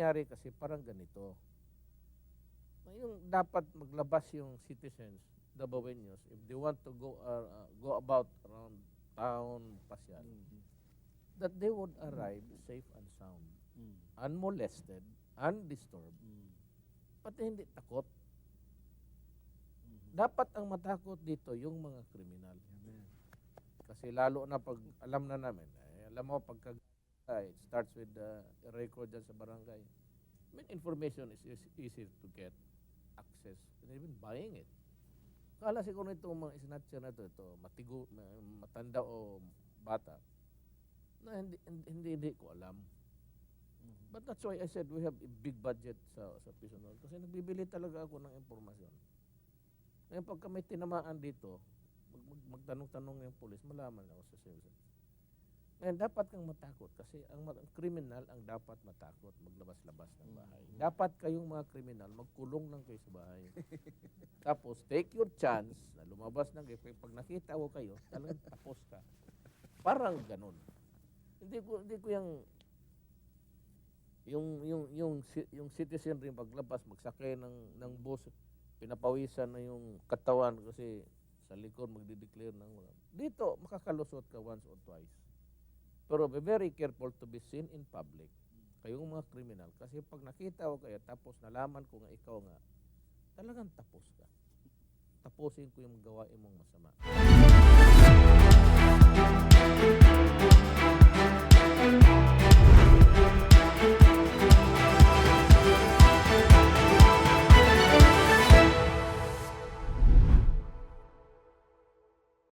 nangyayari kasi parang ganito. Yung dapat maglabas yung citizens, Dabaweños, if they want to go about around town, pasyal, that they would arrive safe and sound, unmolested, undisturbed, pati hindi takot. Dapat ang matakot dito yung mga kriminal. Kasi lalo na pag alam na namin, alam mo pagka it starts with the record dyan sa barangay. I mean, information is easy to get access and even buying it. Kala siguro itong mga snatcher na ito, matanda o bata, na hindi ko alam. But that's why I said we have a big budget sa Quezon. Kasi nagbibili talaga ako ng impormasyon. Ngayon pagka may tinamaan dito, magtanong-tanong yung polis, malaman ako sa citizen. Ngayon dapat kang matakot kasi ang kriminal ang dapat matakot, maglabas-labas ng bahay. Dapat kayong mga kriminal, magkulong lang kayo sa bahay. Tapos take your chance na lumabas ng kayo. Pag nakita ko kayo, talagang tapos ka. Parang ganun. Hindi ko yung citizen rin paglabas, magsakay ng bus, pinapawisan na yung katawan kasi sa likod magdi-declare ng dito makakalusot ka once or twice. Pero be very careful to be seen in public. Kayong mga kriminal kasi pag nakita ko kayo tapos nalaman ko nga ikaw nga talagang tapos ka. Tapusin ko yung gawain mong masama.